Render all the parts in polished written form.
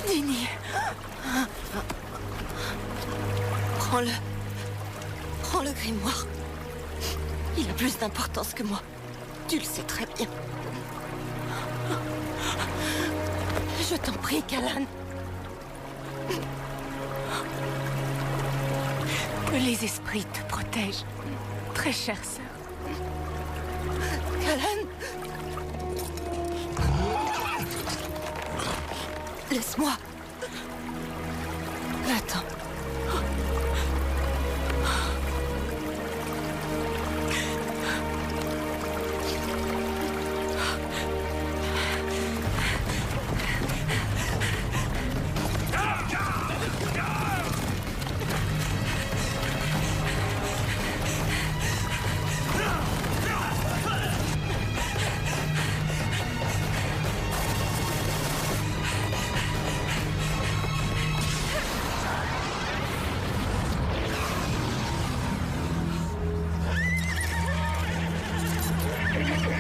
Dini. Prends-le. Prends le grimoire. Il a plus d'importance que moi. Tu le sais très bien. Je t'en prie, Callan. Que les esprits te protègent, très chère sœur. Callan. Laisse-moi. Attends.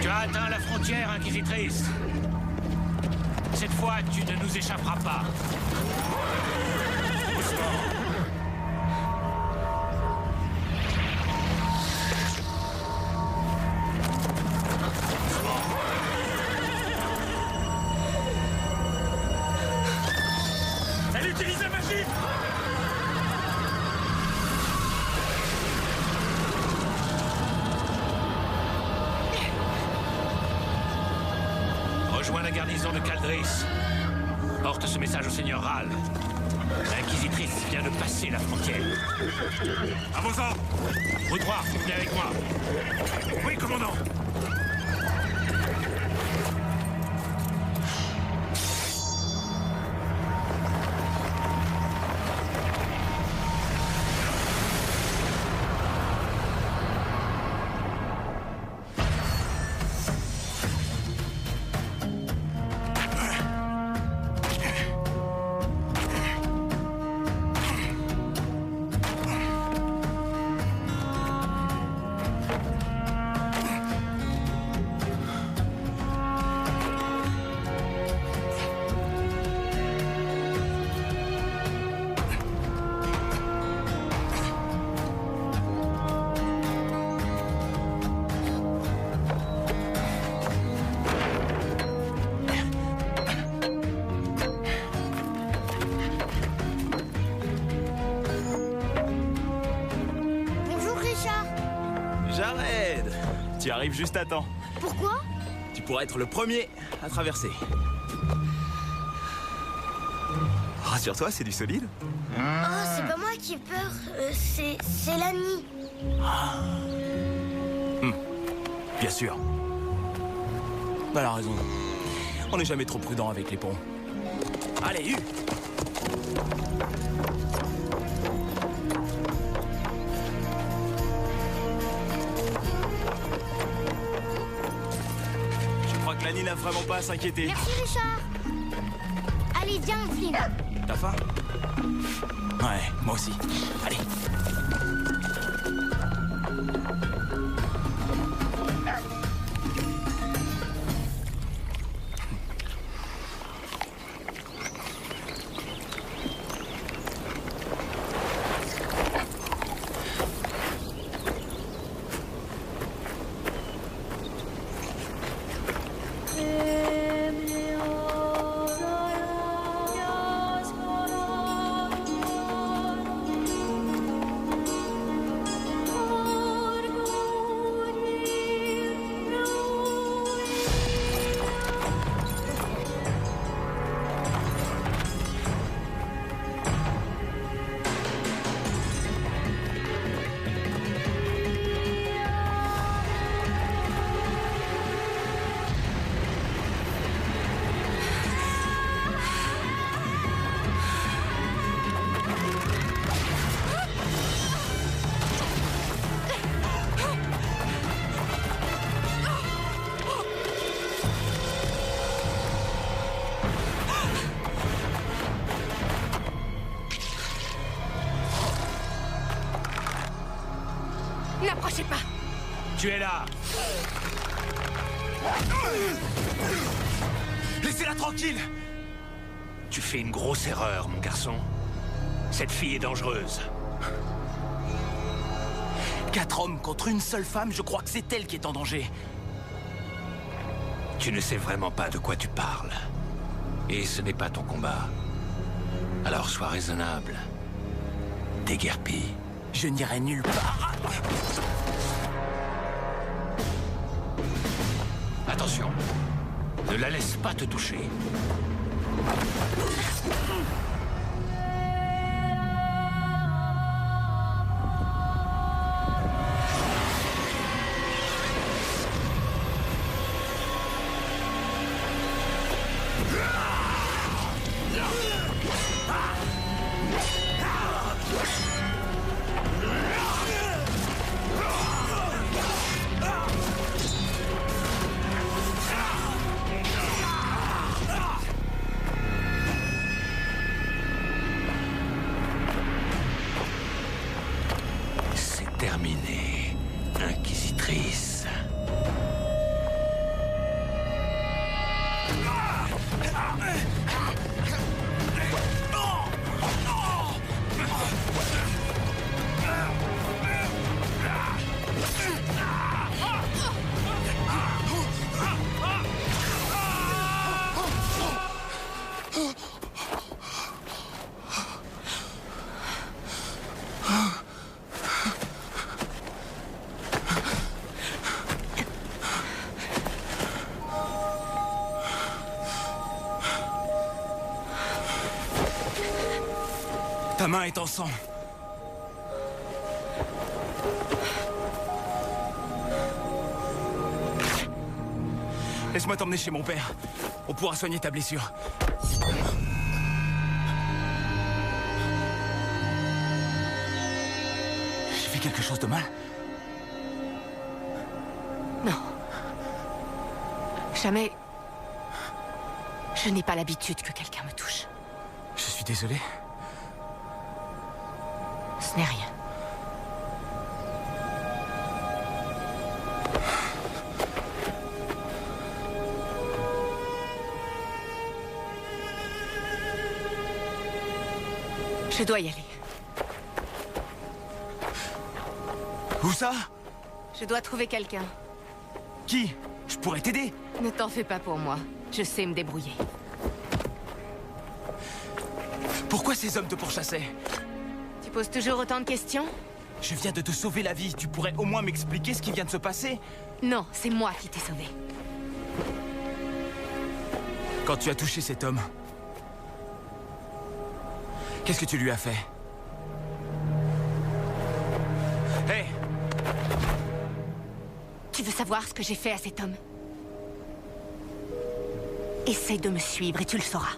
Tu as atteint la frontière, Inquisitrice. Cette fois, tu ne nous échapperas pas. Elle utilise la magie! Rejoins la garnison de Caldris. Porte ce message au seigneur Ral. L'inquisitrice vient de passer la frontière. À vos ordres! Vous trois, venez avec moi. Oui, commandant! Jared, tu arrives juste à temps. Pourquoi? Tu pourras être le premier à traverser. Rassure-toi, c'est du solide. Oh, c'est pas moi qui ai peur, c'est l'ami. Bien sûr. Elle a raison. On n'est jamais trop prudent avec les ponts. Allez, Je crois que Lani n'a vraiment pas à s'inquiéter. Merci, Richard. Allez, viens, Flynn. T'as faim? Ouais, moi aussi. Allez. N'approchez pas! Tu es là! Laissez-la tranquille! Tu fais une grosse erreur, mon garçon. Cette fille est dangereuse. 4 hommes contre une seule femme, je crois que c'est elle qui est en danger. Tu ne sais vraiment pas de quoi tu parles. Et ce n'est pas ton combat. Alors sois raisonnable. Déguerpis. Je n'irai nulle part. Attention. Ne la laisse pas te toucher. Terminé, Inquisitrice. Ta main est en sang. Laisse-moi t'emmener chez mon père. On pourra soigner ta blessure. J'ai fait quelque chose de mal? Non. Jamais... Je n'ai pas l'habitude que quelqu'un me touche. Je suis désolé. Ce n'est rien. Je dois y aller. Où ça? Je dois trouver quelqu'un. Qui? Je pourrais t'aider. Ne t'en fais pas pour moi. Je sais me débrouiller. Pourquoi ces hommes te pourchassaient? Tu poses toujours autant de questions? Je viens de te sauver la vie. Tu pourrais au moins m'expliquer ce qui vient de se passer? Non, c'est moi qui t'ai sauvé. Quand tu as touché cet homme, qu'est-ce que tu lui as fait? Hé! Tu veux savoir ce que j'ai fait à cet homme? Essaye de me suivre et tu le sauras.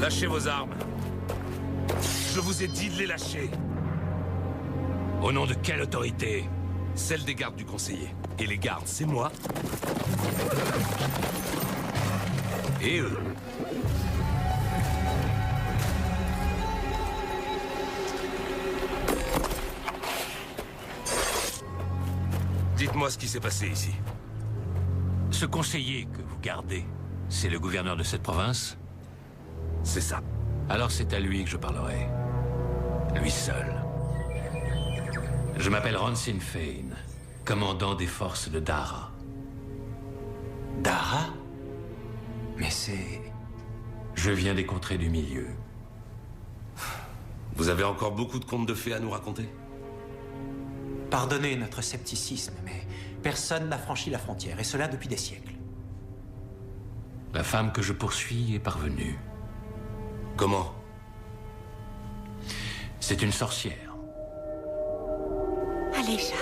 Lâchez vos armes. Je vous ai dit de les lâcher. Au nom de quelle autorité? Celle des gardes du conseiller. Et les gardes, c'est moi. Et eux. Dites-moi ce qui s'est passé ici. Ce conseiller que vous gardez, c'est le gouverneur de cette province? C'est ça. Alors c'est à lui que je parlerai. Lui seul. Je m'appelle Ronsin Fane, commandant des forces de Dara. Dara? Mais c'est... Je viens des contrées du milieu. Vous avez encore beaucoup de contes de fées à nous raconter? Pardonnez notre scepticisme, mais Personne n'a franchi la frontière, et cela depuis des siècles. La femme que je poursuis est parvenue. Comment? C'est une sorcière. Allez, Char.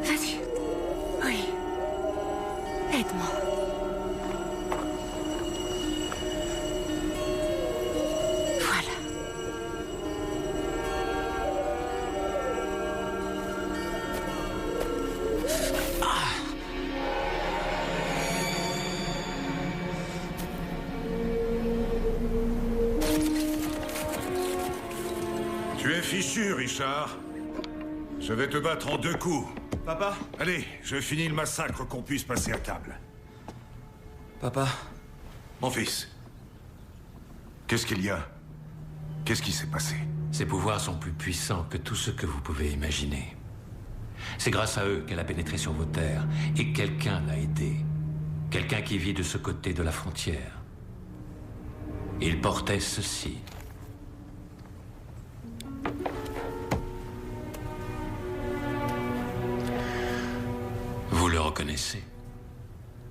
Vas-y. Oui. Aide-moi. Voilà. Tu es fichu, Richard. Je vais te battre en 2 coups. Papa? Allez, je finis le massacre qu'on puisse passer à table. Papa? Mon fils. Qu'est-ce qu'il y a? Qu'est-ce qui s'est passé? Ses pouvoirs sont plus puissants que tout ce que vous pouvez imaginer. C'est grâce à eux qu'elle a pénétré sur vos terres, et quelqu'un l'a aidé. Quelqu'un qui vit de ce côté de la frontière. Il portait ceci. Vous le reconnaissez?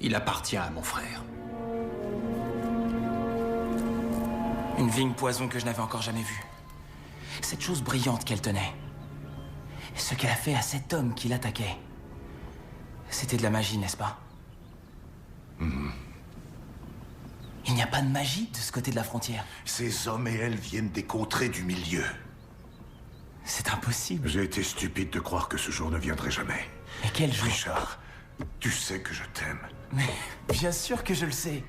Il appartient à mon frère. Une vigne poison que je n'avais encore jamais vue. Cette chose brillante qu'elle tenait. Ce qu'elle a fait à cet homme qui l'attaquait. C'était de la magie, n'est-ce pas? Il n'y a pas de magie de ce côté de la frontière. Ces hommes et elles viennent des contrées du milieu. C'est impossible. J'ai été stupide de croire que ce jour ne viendrait jamais. Mais quel jour? Richard, tu sais que je t'aime. Mais bien sûr que je le sais.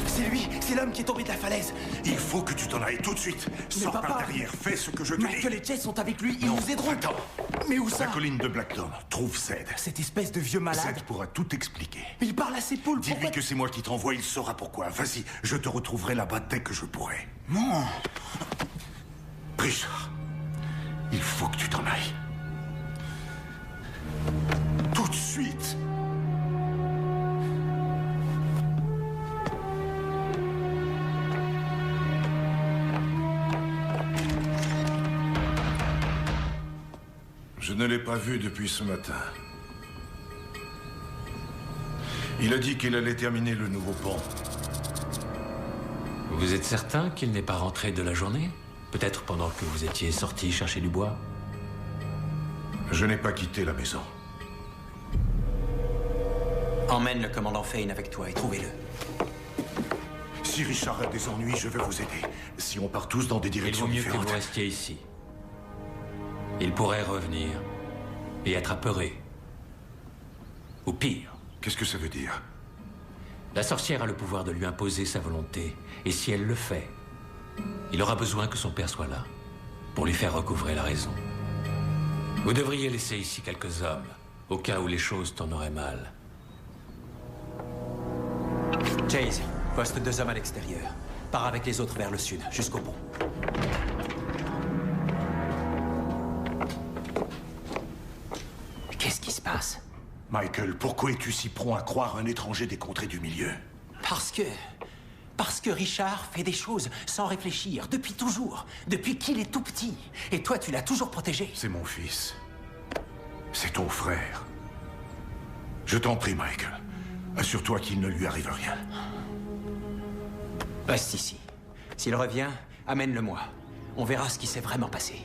C'est lui, c'est l'homme qui est tombé de la falaise. Il faut que tu t'en ailles tout de suite. Sors papa- par derrière, fais ce que je te dis. Michael et Jess sont avec lui, ils Non, nous aideront. attends. Mais où ça? La colline de Blackthorn, trouve Zed. Cette espèce de vieux malade. Zed pourra tout expliquer. Mais il parle à ses poules, Dis-lui pourquoi? que c'est moi qui t'envoie, il saura pourquoi. Vas-y, je te retrouverai là-bas dès que je pourrai. Non. Richard, il faut que tu t'en ailles. Tout de suite. Je ne l'ai pas vu depuis ce matin. Il a dit qu'il allait terminer le nouveau pont. Vous êtes certain qu'il n'est pas rentré de la journée? Peut-être pendant que vous étiez sorti chercher du bois? Je n'ai pas quitté la maison. Emmène le commandant Fane avec toi et trouvez-le. Si Richard a des ennuis, je vais vous aider. Si on part tous dans des Il vaut directions mieux que différentes... vous restiez ici. Il pourrait revenir et être apeuré. Ou pire. Qu'est-ce que ça veut dire? La sorcière a le pouvoir de lui imposer sa volonté. Et si elle le fait, il aura besoin que son père soit là pour lui faire recouvrer la raison. Vous devriez laisser ici quelques hommes, au cas où les choses tourneraient mal. Chase, poste 2 hommes à l'extérieur. Pars avec les autres vers le sud, jusqu'au pont. Qu'est-ce qui se passe? Michael, pourquoi es-tu si prompt à croire un étranger des contrées du milieu? Parce que Richard fait des choses sans réfléchir, depuis toujours, depuis qu'il est tout petit. Et toi, tu l'as toujours protégé. C'est mon fils. C'est ton frère. Je t'en prie, Michael. Assure-toi qu'il ne lui arrive rien. Reste ici. S'il revient, amène-le-moi. On verra ce qui s'est vraiment passé.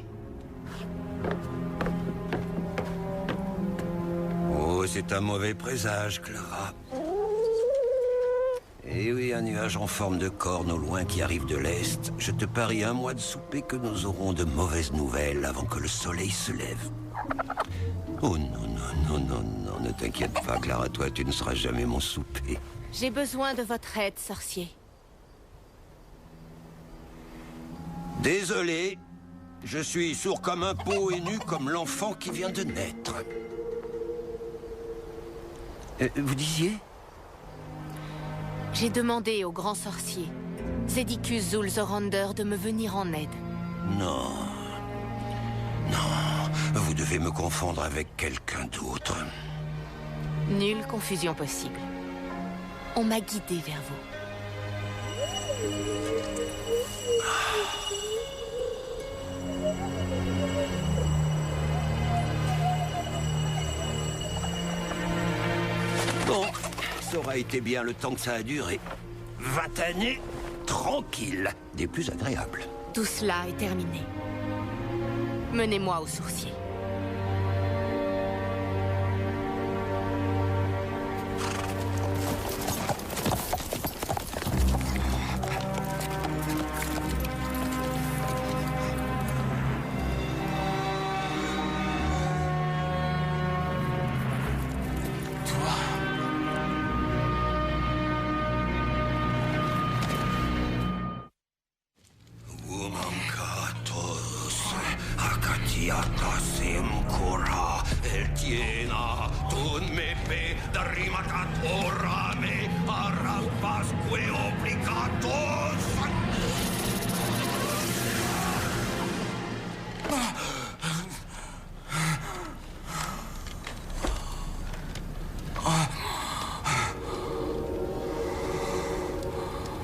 Oh, c'est un mauvais présage, Clara. Eh oui, un nuage en forme de corne au loin qui arrive de l'Est. Je te parie un mois de souper que nous aurons de mauvaises nouvelles avant que le soleil se lève. Oh non, non, non, non, non, ne t'inquiète pas, Clara, toi, tu ne seras jamais mon souper. J'ai besoin de votre aide, sorcier. Désolé, je suis sourd comme un pot et nu comme l'enfant qui vient de naître. Vous disiez? J'ai demandé au grand sorcier, Zedicus Zulzorander, de me venir en aide. Non. Non, vous devez me confondre avec quelqu'un d'autre. Nulle confusion possible. On m'a guidée vers vous. Bon, ça aura été bien le temps que ça a duré. 20 années, tranquilles, des plus agréables. Tout cela est terminé. Menez-moi au sourcier.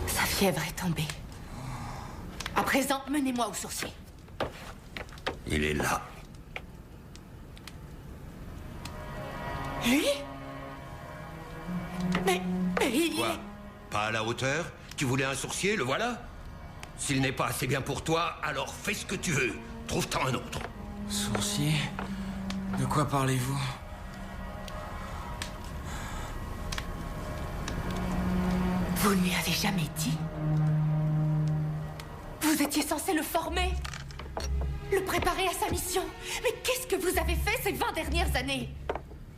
Sa fièvre est tombée. À présent, menez-moi au sourcier. Il est là. Lui? Mais il... Quoi? Pas à la hauteur? Tu voulais un sourcier, le voilà? S'il n'est pas assez bien pour toi, alors fais ce que tu veux. Trouve-t'en un autre. Sourcier? De quoi parlez-vous? Vous ne lui avez jamais dit? Vous étiez censé le former, le préparer à sa mission. Mais qu'est-ce que vous avez fait ces 20 dernières années?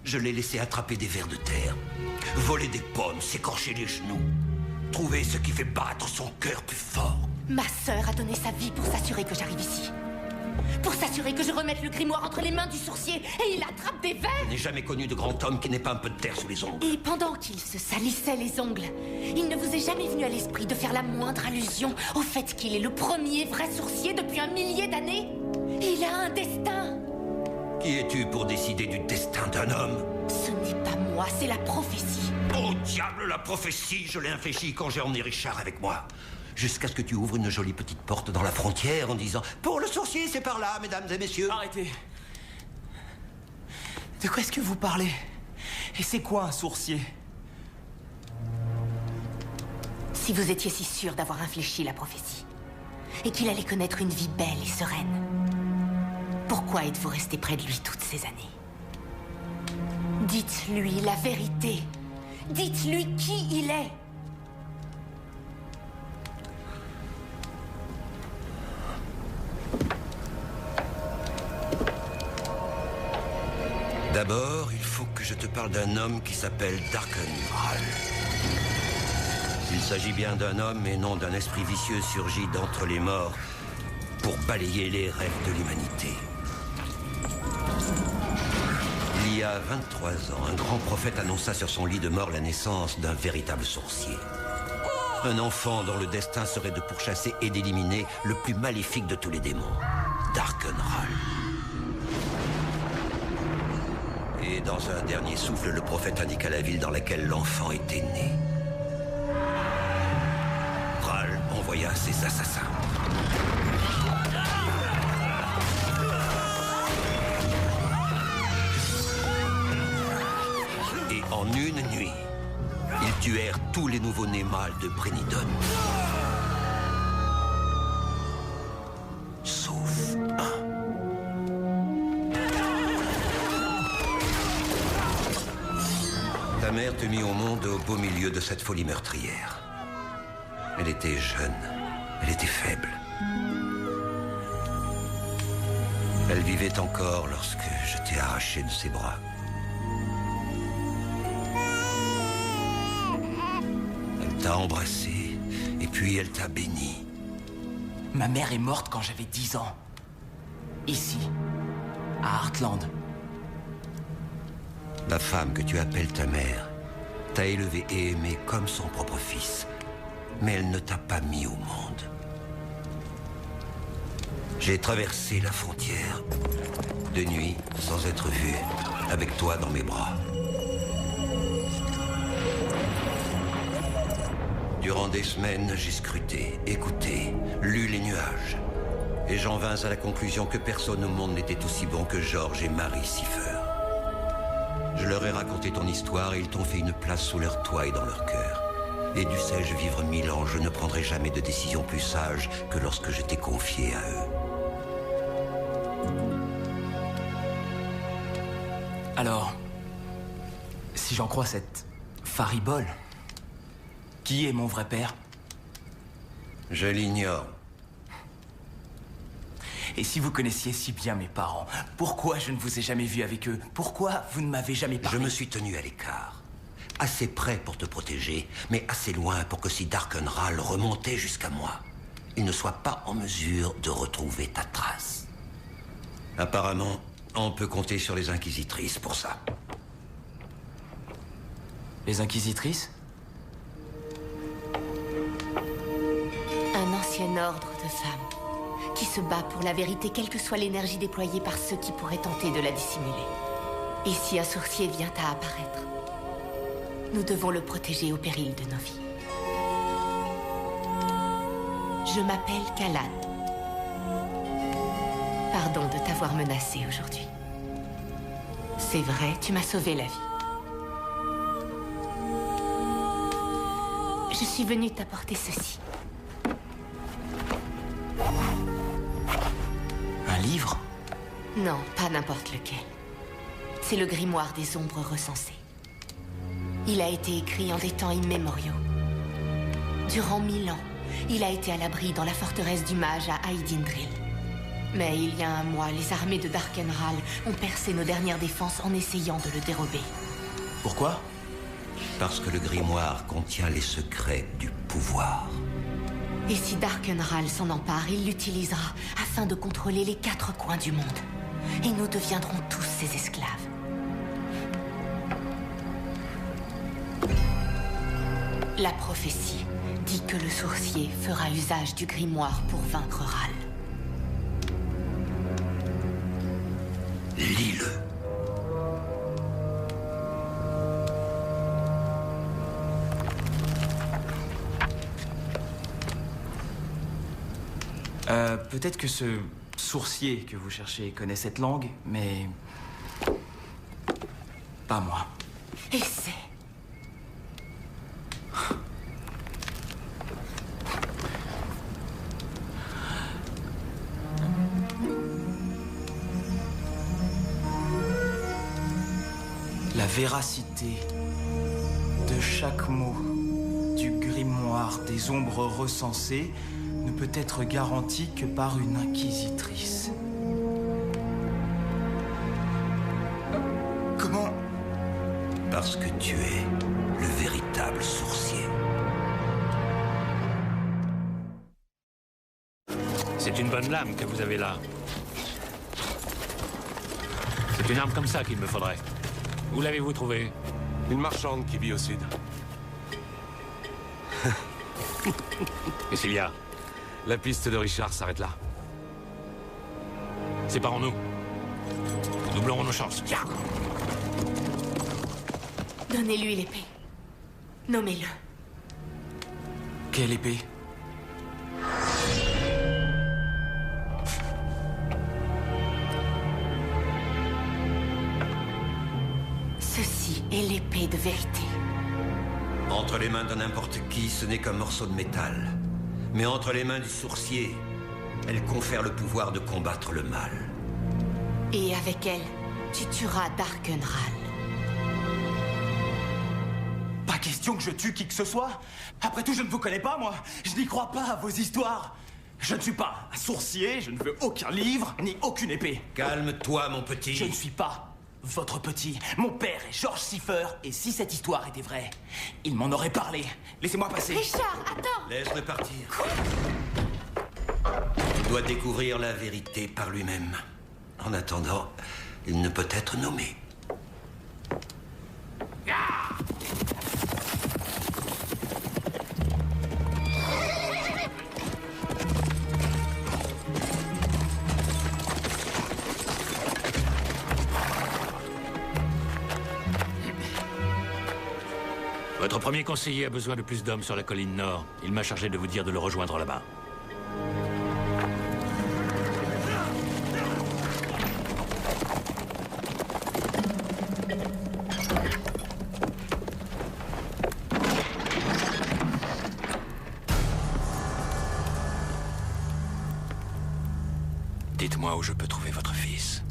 Je l'ai laissé attraper des vers de terre, voler des pommes, s'écorcher les genoux, trouver ce qui fait battre son cœur plus fort. Ma sœur a donné sa vie pour s'assurer que j'arrive ici. Pour s'assurer que je remette le grimoire entre les mains du sourcier et il attrape des vers. Je n'ai jamais connu de grand homme qui n'ait pas un peu de terre sous les ongles. Et pendant qu'il se salissait les ongles, il ne vous est jamais venu à l'esprit de faire la moindre allusion au fait qu'il est le premier vrai sourcier depuis 1 millier d'années? Il a un destin. Qui es-tu pour décider du destin d'un homme? Ce n'est pas moi, c'est la prophétie. Oh diable, la prophétie! Je l'ai infléchie quand j'ai emmené Richard avec moi. Jusqu'à ce que tu ouvres une jolie petite porte dans la frontière en disant « Pour le sourcier, c'est par là, mesdames et messieurs !» Arrêtez. De quoi est-ce que vous parlez? Et c'est quoi un sourcier? Si vous étiez si sûr d'avoir infléchi la prophétie, et qu'il allait connaître une vie belle et sereine, pourquoi êtes-vous resté près de lui toutes ces années? Dites-lui la vérité. Dites-lui qui il est. D'abord, il faut que je te parle d'un homme qui s'appelle Darkenral. Il s'agit bien d'un homme et non d'un esprit vicieux surgi d'entre les morts pour balayer les rêves de l'humanité. Il y a 23 ans, un grand prophète annonça sur son lit de mort la naissance d'un véritable sorcier. Un enfant dont le destin serait de pourchasser et d'éliminer le plus maléfique de tous les démons, Darkenral. Et dans un dernier souffle, le prophète indiqua la ville dans laquelle l'enfant était né. Ral envoya ses assassins. Et en une nuit, ils tuèrent tous les nouveau-nés mâles de Brennidon. Sauf un. Ta mère te mit au monde au beau milieu de cette folie meurtrière. Elle était jeune, elle était faible. Elle vivait encore lorsque je t'ai arraché de ses bras. Elle t'a embrassé, et puis elle t'a béni. Ma mère est morte quand j'avais 10 ans. Ici, à Heartland. La femme que tu appelles ta mère t'a élevé et aimé comme son propre fils. Mais elle ne t'a pas mis au monde. J'ai traversé la frontière, de nuit, sans être vu, avec toi dans mes bras. Durant des semaines, j'ai scruté, écouté, lu les nuages. Et j'en vins à la conclusion que personne au monde n'était aussi bon que George et Mary Cipher. Je leur ai raconté ton histoire et ils t'ont fait une place sous leur toit et dans leur cœur. Et dussé-je vivre 1000 ans, je ne prendrai jamais de décision plus sage que lorsque je t'ai confié à eux. Alors, si j'en crois cette faribole, qui est mon vrai père? Je l'ignore. Et si vous connaissiez si bien mes parents, pourquoi je ne vous ai jamais vu avec eux? Pourquoi vous ne m'avez jamais parlé? Je me suis tenu à l'écart. Assez près pour te protéger, mais assez loin pour que si Darkenral remontait jusqu'à moi, il ne soit pas en mesure de retrouver ta trace. Apparemment, on peut compter sur les inquisitrices pour ça. Les inquisitrices? Un ancien ordre de femmes qui se bat pour la vérité, quelle que soit l'énergie déployée par ceux qui pourraient tenter de la dissimuler. Et si un sorcier vient à apparaître, nous devons le protéger au péril de nos vies. Je m'appelle Kalan. Pardon de t'avoir menacé aujourd'hui. C'est vrai, tu m'as sauvé la vie. Je suis venue t'apporter ceci. Un livre? Non, pas n'importe lequel. C'est le grimoire des ombres recensées. Il a été écrit en des temps immémoriaux. Durant 1000 ans, il a été à l'abri dans la forteresse du mage à Aidindril. Mais il y a un mois, les armées de Darkenral ont percé nos dernières défenses en essayant de le dérober. Pourquoi? Parce que le grimoire contient les secrets du pouvoir. Et si Darkenral s'en empare, il l'utilisera afin de contrôler les 4 coins du monde. Et nous deviendrons tous ses esclaves. La prophétie dit que le sourcier fera usage du grimoire pour vaincre Ral. Lis-le. Peut-être que ce sourcier que vous cherchez connaît cette langue, mais pas moi. Essaie. La véracité de chaque mot du grimoire des ombres recensées ne peut être garantie que par une inquisitrice. Comment? Parce que tu es le véritable sourcier. C'est une bonne lame que vous avez là. C'est une arme comme ça qu'il me faudrait. Où l'avez-vous trouvée? Une marchande qui vit au sud. Qu'est-ce qu'il y a? La piste de Richard s'arrête là. Séparons-nous. Nous doublerons nos chances. Tiens. Donnez-lui l'épée. Nommez-le. Quelle épée? Ceci est l'épée de vérité. Entre les mains de n'importe qui, ce n'est qu'un morceau de métal. Mais entre les mains du sourcier, elle confère le pouvoir de combattre le mal. Et avec elle, tu tueras Darkenral. Pas question que je tue qui que ce soit. Après tout, je ne vous connais pas, moi. Je n'y crois pas à vos histoires. Je ne suis pas un sourcier, je ne veux aucun livre, ni aucune épée. Calme-toi, mon petit. Je ne suis pas votre petit. Mon père est George Cipher, et si cette histoire était vraie, il m'en aurait parlé. Laissez-moi passer. Richard, attends! Laisse-le partir. Il doit découvrir la vérité par lui-même. En attendant, il ne peut être nommé. Votre premier conseiller a besoin de plus d'hommes sur la colline nord. Il m'a chargé de vous dire de le rejoindre là-bas. Dites-moi où je peux trouver votre fils.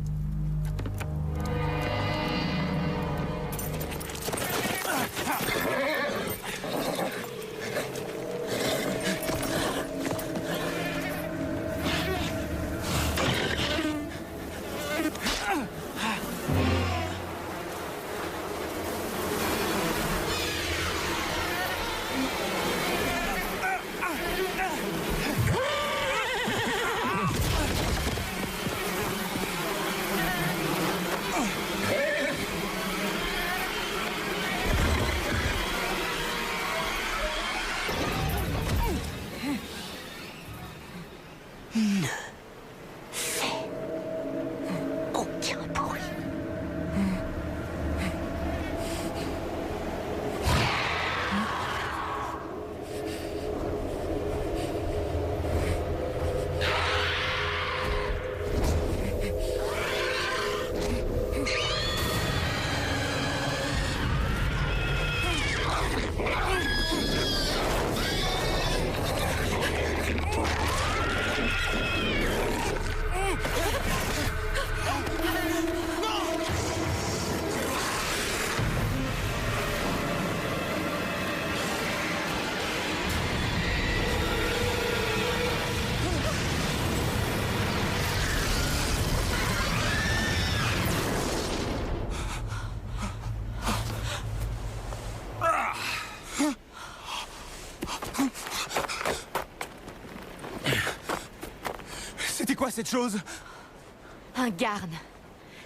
C'était quoi cette chose? Un garne.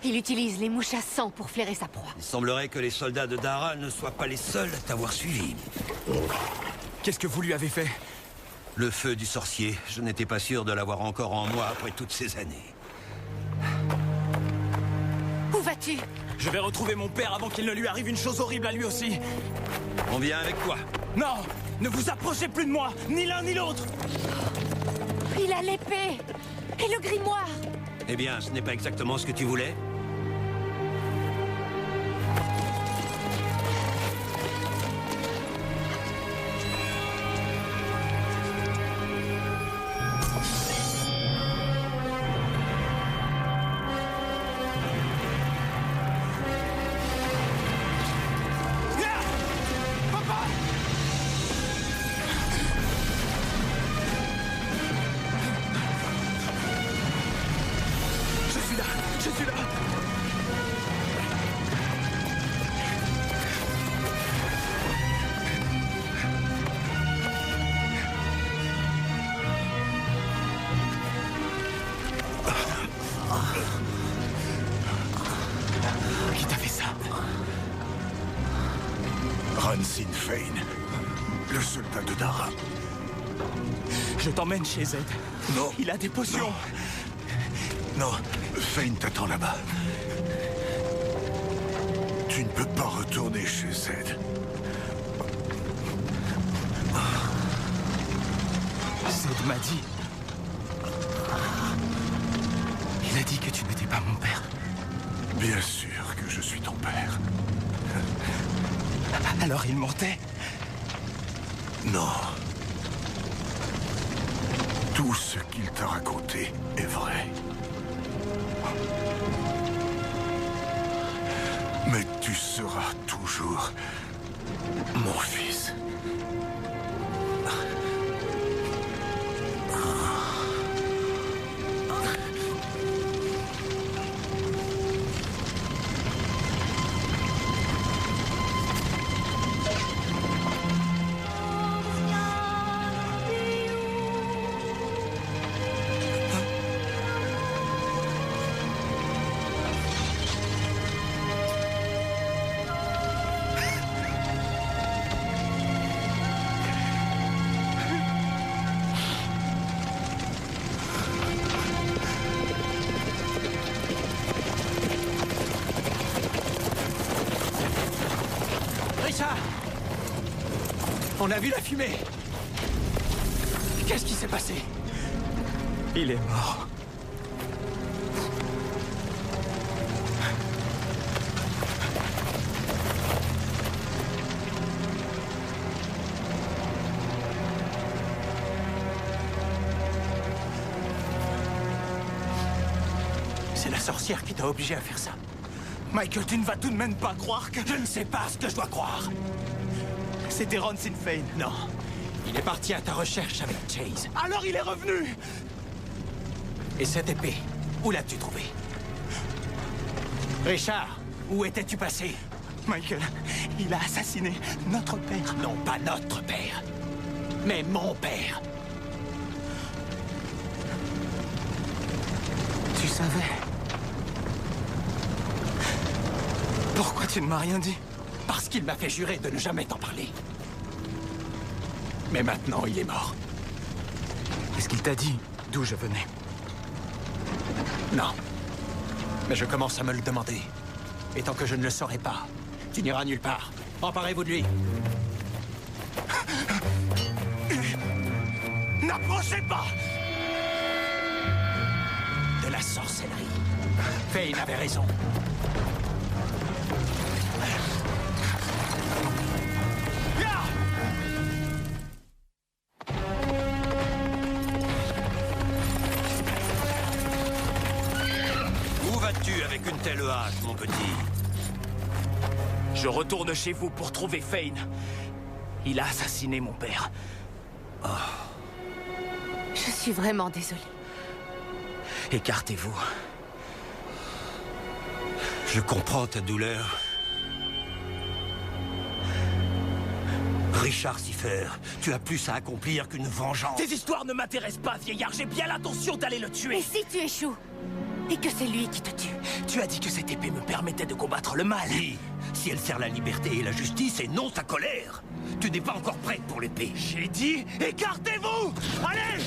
Il utilise les mouches à sang pour flairer sa proie. Il semblerait que les soldats de Dara ne soient pas les seuls à t'avoir suivi. Qu'est-ce que vous lui avez fait? Le feu du sorcier, je n'étais pas sûr de l'avoir encore en moi après toutes ces années. Où vas-tu? Je vais retrouver mon père avant qu'il ne lui arrive une chose horrible à lui aussi. On vient avec toi. Non! Ne vous approchez plus de moi, ni l'un ni l'autre! Il a l'épée et le grimoire. Eh bien, ce n'est pas exactement ce que tu voulais? Je suis là! Qui t'a fait ça? Ransin Fane, le soldat de Dara. Je t'emmène chez Zed. Non. Il a des potions. Non, Fane t'attend là-bas. Tu ne peux pas retourner chez Zed. Zed m'a dit... Il a dit que tu n'étais pas mon père. Bien sûr que je suis ton père. Alors il mentait? Non. Tout ce qu'il t'a raconté est vrai. Mais tu seras toujours mon fils. On a vu la fumée. Qu'est-ce qui s'est passé? Il est mort. C'est la sorcière qui t'a obligé à faire ça. Michael, tu ne vas tout de même pas croire que... Je ne sais pas ce que je dois croire. C'était Ron Sinfane. Non. Il est parti à ta recherche avec Chase. Alors il est revenu! Et cette épée, où l'as-tu trouvée? Richard, où étais-tu passé? Michael, il a assassiné notre père. Non, pas notre père, mais mon père. Tu savais? Pourquoi tu ne m'as rien dit? Parce qu'il m'a fait jurer de ne jamais t'en parler. Mais maintenant, il est mort. Est-ce qu'il t'a dit d'où je venais? Non. Mais je commence à me le demander. Et tant que je ne le saurai pas, tu n'iras nulle part. Emparez-vous de lui. N'approchez pas! De la sorcellerie. Fane avait raison. Où vas-tu avec une telle hache, mon petit? Je retourne chez vous pour trouver Fane. Il a assassiné mon père. Je suis vraiment désolée. Écartez-vous. Je comprends ta douleur. Richard Siffer, tu as plus à accomplir qu'une vengeance. Tes histoires ne m'intéressent pas, vieillard. J'ai bien l'intention d'aller le Et tuer. si tu échoues? Et que c'est lui qui te tue? Tu as dit que cette épée me permettait de combattre le mal. Oui, si elle sert la liberté et la justice et non ta colère. Tu n'es pas encore prête pour l'épée. J'ai dit, écartez-vous! Allez!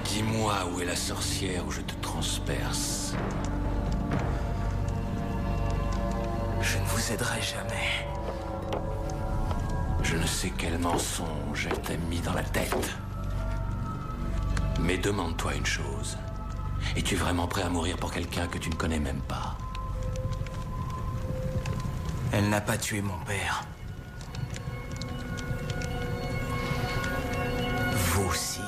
Dis-moi où est la sorcière où je te transperce. Je ne vous aiderai jamais. Je ne sais quel mensonge elle t'a mis dans la tête. Mais demande-toi une chose. Es-tu vraiment prêt à mourir pour quelqu'un que tu ne connais même pas? Elle n'a pas tué mon père. Vous aussi.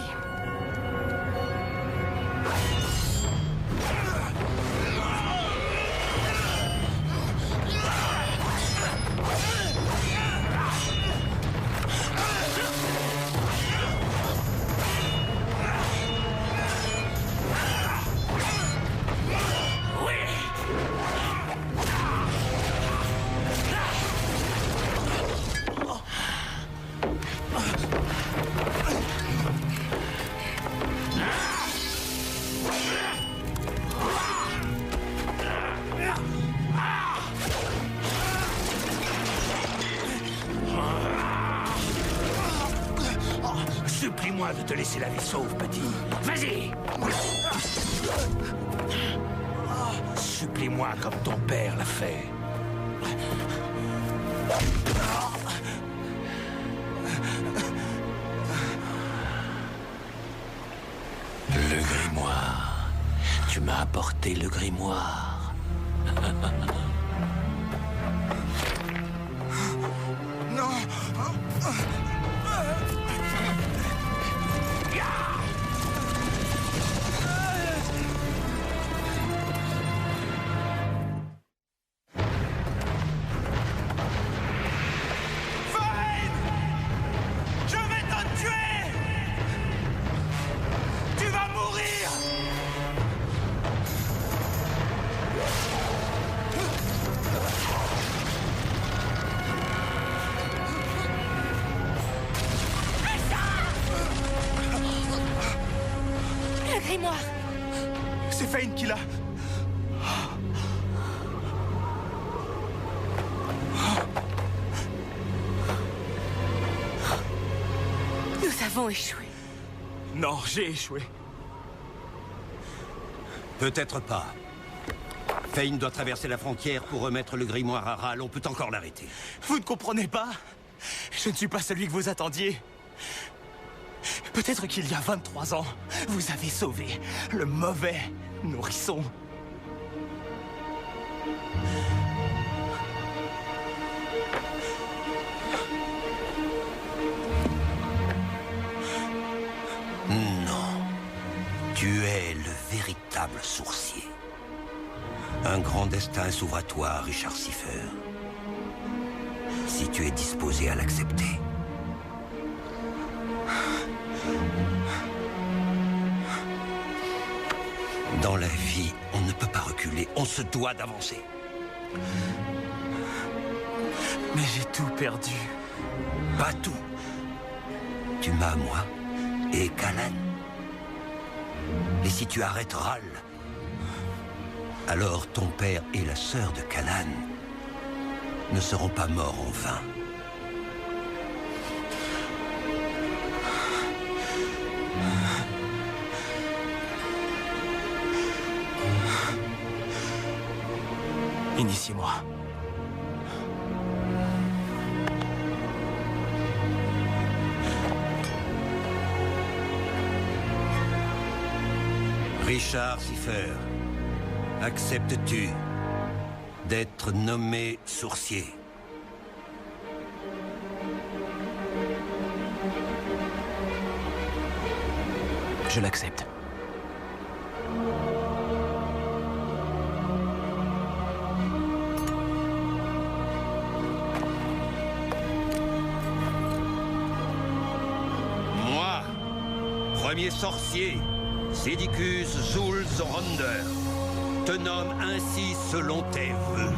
Supplie-moi de te laisser la vie sauve, petit. Vas-y! supplie-moi comme ton père l'a fait. Le grimoire. Tu m'as apporté le grimoire. Non. Je vais te tuer! Tu vas mourir! Le grimoire! C'est Fane qui l'a. Nous avons échoué. Non, j'ai échoué. Peut-être pas. Fane doit traverser la frontière pour remettre le grimoire à Ral. On peut encore l'arrêter. Vous ne comprenez pas? Je ne suis pas celui que vous attendiez. Peut-être qu'il y a 23 ans, vous avez sauvé le mauvais nourrisson. Non. Tu es le véritable sourcier. Un grand destin s'ouvre à toi, Richard Siffer. Si tu es disposé à l'accepter. Dans la vie, on ne peut pas reculer. On se doit d'avancer. Mais j'ai tout perdu. Pas tout. Tu m'as, moi, et Callan. Et si tu arrêtes Ral, alors ton père et la sœur de Callan ne seront pas morts en vain. Initiez-moi. Richard Siffer, acceptes-tu d'être nommé sourcier? Je l'accepte. Moi, premier sorcier, Sidicus Zul Zorander, te nomme ainsi selon tes vœux.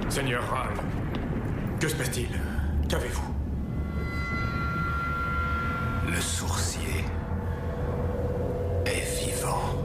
Seigneur Ral, que se passe-t-il? Qu'avez-vous? Le sourcier est vivant.